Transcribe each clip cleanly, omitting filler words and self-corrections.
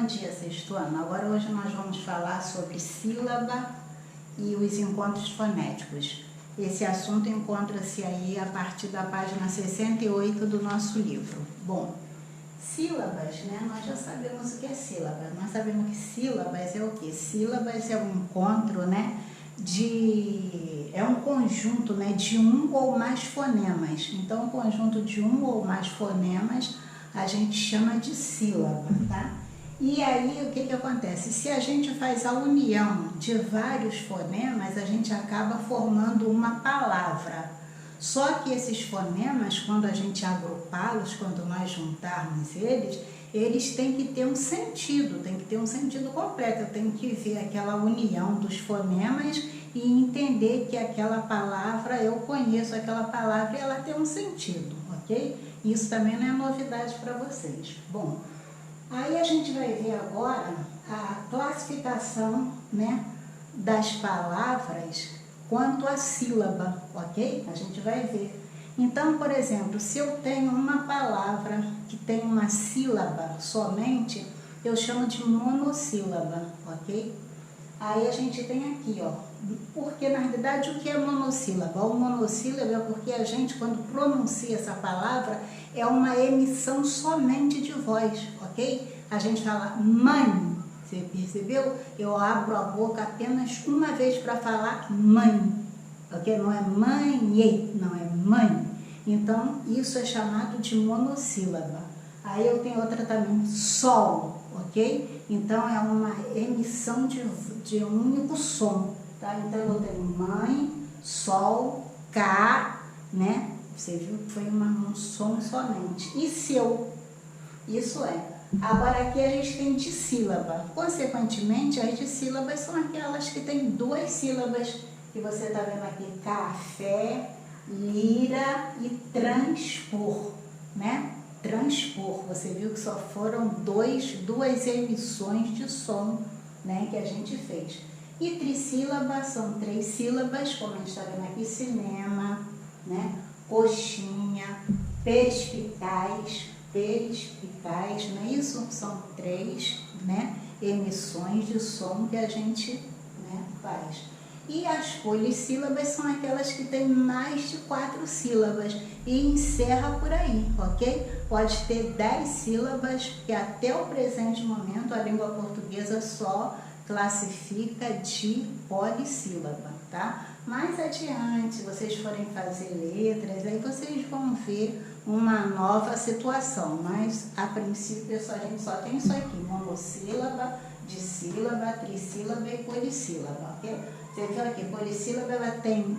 Bom dia, sexto ano. Agora hoje nós vamos falar sobre sílaba e os encontros fonéticos. Esse assunto encontra-se aí a partir da página 68 do nosso livro. Bom, sílabas, né? Nós já sabemos o que é sílaba. Nós sabemos que sílabas é o quê? Sílabas é um encontro, né? É um conjunto, né, de um ou mais fonemas. Então, um conjunto de um ou mais fonemas a gente chama de sílaba, tá? E aí, o que acontece? Se a gente faz a união de vários fonemas, a gente acaba formando uma palavra. Só que esses fonemas, quando a gente agrupá-los, quando nós juntarmos eles têm que ter um sentido, tem que ter um sentido completo. Eu tenho que ver aquela união dos fonemas e entender que aquela palavra, eu conheço aquela palavra e ela tem um sentido, ok? Isso também não é novidade para vocês. Bom, aí a gente vai ver agora a classificação, né, das palavras quanto à sílaba, ok? A gente vai ver. Então, por exemplo, se eu tenho uma palavra que tem uma sílaba somente, eu chamo de monossílaba, ok? Aí a gente tem aqui, ó, porque na realidade o que é monossílaba? O monossílaba é porque a gente, quando pronuncia essa palavra, é uma emissão somente de voz, ok? A gente fala mãe, você percebeu? Eu abro a boca apenas uma vez para falar mãe, ok? Não é mãe, não é mãe. Então, isso é chamado de monossílaba. Aí eu tenho outra também, sol, ok? Então, é uma emissão de um único som, tá? Então, eu tenho mãe, sol, cá, né? Você viu que foi um som somente. E seu, isso é. Agora, aqui a gente tem dissílaba. Consequentemente, as dissílabas são aquelas que têm duas sílabas, que você está vendo aqui, café, lira e transpor, né? Transpor, você viu que só foram duas emissões de som, né, que a gente fez. E trissílaba são três sílabas, como a gente está vendo aqui, cinema, né, coxinha, perspicaz, não é isso? São três, né, emissões de som que a gente, né, faz. E as polissílabas são aquelas que têm mais de 4 sílabas e encerra por aí, ok? Pode ter 10 sílabas, que até o presente momento a língua portuguesa só classifica de polissílaba, tá? Mais adiante, se vocês forem fazer letras, aí vocês vão ver uma nova situação, mas a princípio a gente só tem isso aqui, monossílaba, dissílaba, trissílaba e polissílaba, ok? Você viu aqui, polissílaba ela tem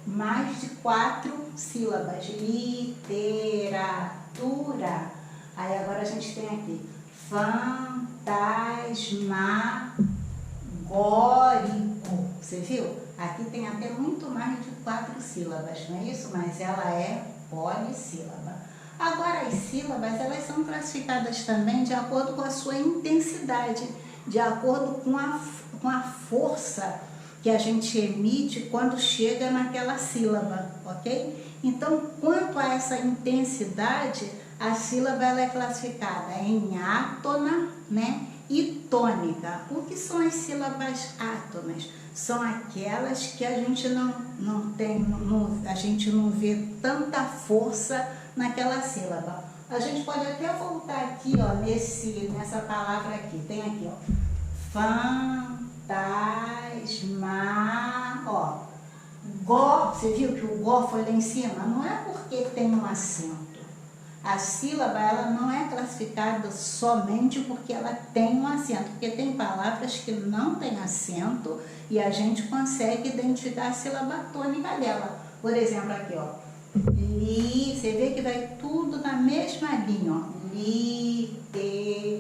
mais de 4 sílabas, literatura. Aí agora a gente tem aqui, fantasmagórico, você viu? Aqui tem até muito mais de 4 sílabas, não é isso? Mas ela é polissílaba. Agora as sílabas, elas são classificadas também de acordo com a sua intensidade, de acordo com a força que a gente emite quando chega naquela sílaba, ok? Então, quanto a essa intensidade, a sílaba ela é classificada em átona, né, e tônica. O que são as sílabas átonas? São aquelas que a gente a gente não vê tanta força naquela sílaba. A gente pode até voltar aqui, ó, nessa palavra aqui. Tem aqui, ó, fantasma, ó, gó, você viu que o gó foi lá em cima? Não é porque tem um acento. A sílaba, ela não é classificada somente porque ela tem um acento, porque tem palavras que não tem acento e a gente consegue identificar a sílaba tônica dela. Por exemplo, aqui, ó, você vê que vai tudo na mesma linha, ó, literatura.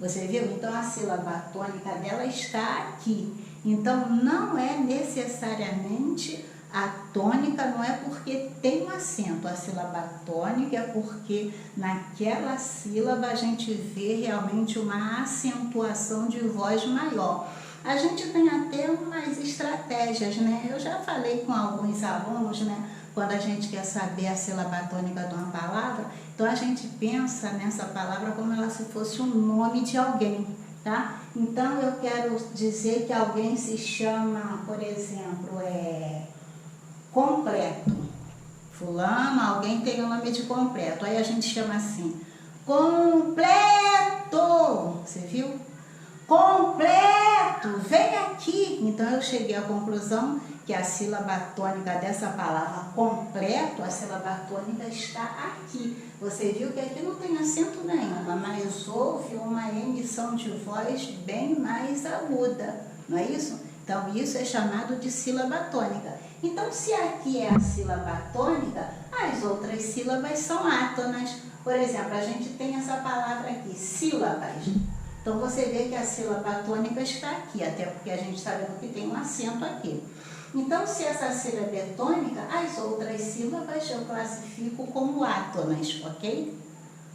Você viu? Então, a sílaba tônica dela está aqui. Então, não é necessariamente a tônica, não é porque tem um acento. A sílaba tônica é porque naquela sílaba a gente vê realmente uma acentuação de voz maior. A gente tem até umas estratégias, né? Eu já falei com alguns alunos, né? quando a gente quer saber a sílaba tônica de uma palavra, então a gente pensa nessa palavra como ela se fosse um nome de alguém, tá? Então eu quero dizer que alguém se chama, por exemplo, completo. Fulano, alguém tem o nome de completo. Aí a gente chama assim, completo. Você viu? Completo, vem aqui. Então eu cheguei à conclusão que a sílaba tônica dessa palavra completo, a sílaba tônica está aqui. Você viu que aqui não tem acento nenhum, mas houve uma emissão de voz bem mais aguda, não é isso? Então isso é chamado de sílaba tônica. Então se aqui é a sílaba tônica, as outras sílabas são átonas. Por exemplo, a gente tem essa palavra aqui, sílabas. Então você vê que a sílaba tônica está aqui, até porque a gente está vendo que tem um acento aqui. Então, se essa sílaba é tônica, as outras sílabas eu classifico como átonas, ok?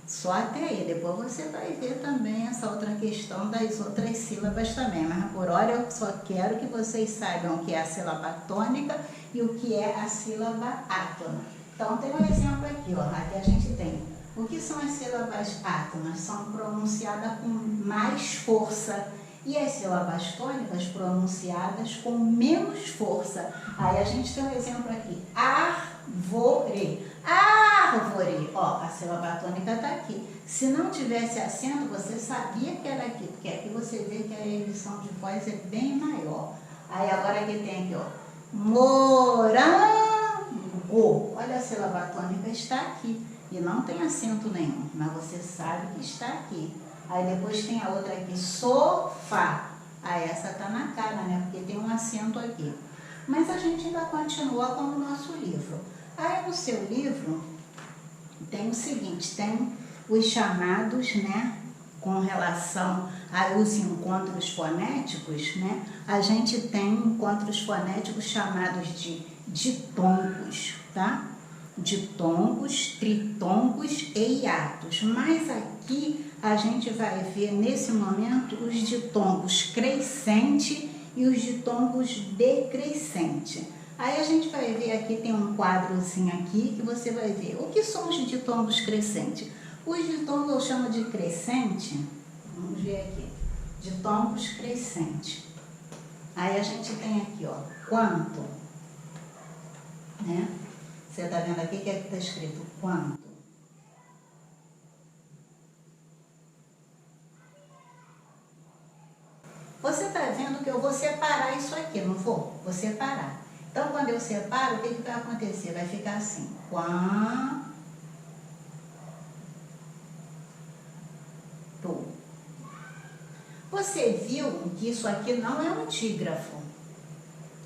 Só até aí. Depois você vai ver também essa outra questão das outras sílabas também. Mas por hora eu só quero que vocês saibam o que é a sílaba tônica e o que é a sílaba átona. Então, tem um exemplo aqui, ó. Aqui a gente tem. O que são as sílabas átonas? São pronunciadas com mais força. E as sílabas tônicas pronunciadas com menos força. Aí a gente tem um exemplo aqui. Árvore. Árvore. Ó, a sílaba tônica está aqui. Se não tivesse acento, você sabia que era aqui. Porque aqui você vê que a emissão de voz é bem maior. Aí agora aqui tem aqui, ó. Morango. Olha, a sílaba tônica está aqui. E não tem acento nenhum. Mas você sabe que está aqui. Aí depois tem a outra aqui, sofá. Aí essa tá na cara, né? Porque tem um acento aqui. Mas a gente ainda continua com o nosso livro. Aí no seu livro tem o seguinte, tem os chamados, né? Com relação aos encontros fonéticos, né? A gente tem encontros fonéticos chamados de ditongos, tá? Ditongos, tritongos e hiatos. Mas aqui a gente vai ver nesse momento os ditongos crescente e os ditongos decrescente. Aí a gente vai ver aqui, tem um quadrozinho aqui que você vai ver. O que são os ditongos crescentes? Os ditongos eu chamo de crescente, vamos ver aqui, ditongos crescente. Aí a gente tem aqui, ó, quanto, né? Você tá vendo aqui que está escrito quanto? Você está vendo que eu vou separar isso aqui, não vou? Vou separar. Então, quando eu separo, o que vai acontecer? Vai ficar assim. Quanto. Você viu que isso aqui não é um dígrafo.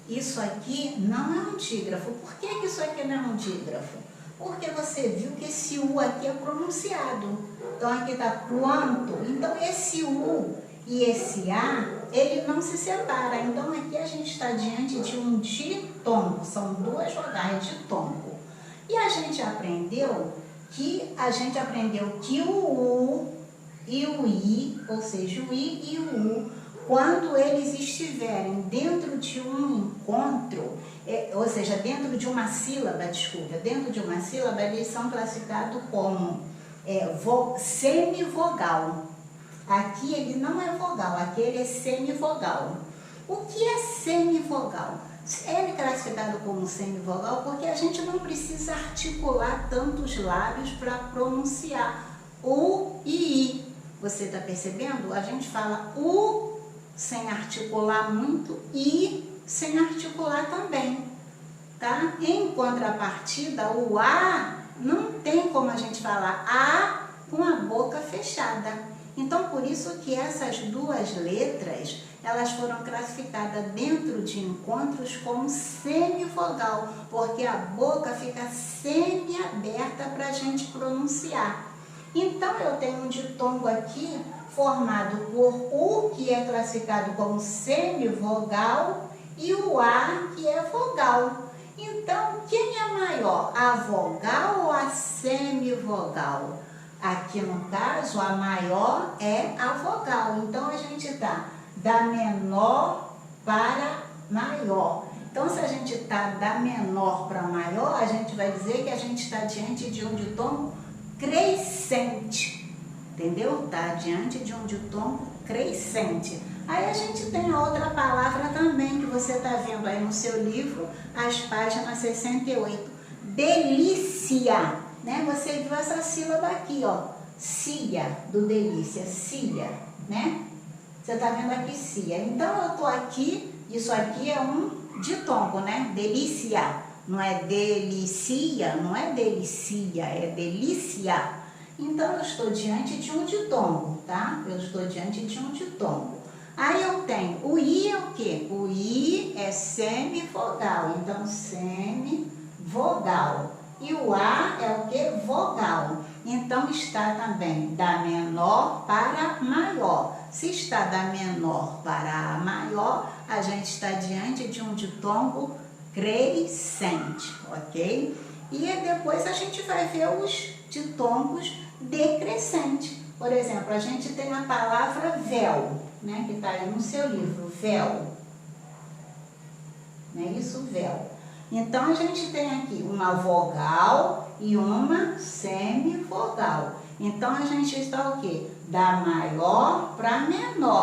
Isso aqui não é um dígrafo. Por que isso aqui não é um dígrafo? Porque você viu que esse U aqui é pronunciado. Então, aqui está quanto. Então, esse U e esse A, ele não se separa. Então, aqui a gente está diante de um ditongo. São duas vogais, ditongo. E a gente aprendeu que o U e o I, ou seja, o I e o U, quando eles estiverem dentro de um encontro, ou seja, dentro de uma sílaba, eles são classificados como semivogal. Aqui ele não é vogal, aqui ele é semivogal. O que é semivogal? Ele é classificado como semivogal porque a gente não precisa articular tantos lábios para pronunciar U e I. Você está percebendo? A gente fala U sem articular muito e sem articular também, tá? Em contrapartida, o A não tem como a gente falar A com a boca fechada. Então, por isso que essas duas letras, elas foram classificadas dentro de encontros como semivogal, porque a boca fica semi-aberta para a gente pronunciar. Então, eu tenho um ditongo aqui formado por U, que é classificado como semivogal, e o A, que é vogal. Então, quem é maior, a vogal ou a semivogal? Aqui, no caso, a maior é a vogal. Então, a gente está da menor para maior. Então, se a gente está da menor para maior, a gente vai dizer que a gente está diante de um ditongo crescente, entendeu? Está diante de um ditongo crescente. Aí a gente tem a outra palavra também, que você está vendo aí no seu livro, as páginas 68. Delícia, né? Você viu essa sílaba aqui, ó. Cia, do delícia, cia, né? Você está vendo aqui cia. Então, eu estou aqui, isso aqui é um ditongo, né? Delícia, não é delicia, não é delicia, é delícia. Então, eu estou diante de um ditongo, tá? Eu estou diante de um ditongo. Aí eu tenho, o I é o quê? O I é semivogal, então semivogal. E o A é o quê? Vogal. Então está também da menor para maior. Se está da menor para a maior, a gente está diante de um ditongo crescente, ok? E depois a gente vai ver os ditongos decrescentes. Por exemplo, a gente tem a palavra véu, né, que está aí no seu livro, véu. Não é isso? Véu. Então, a gente tem aqui uma vogal e uma semivogal. Então, a gente está o quê? Da maior para menor.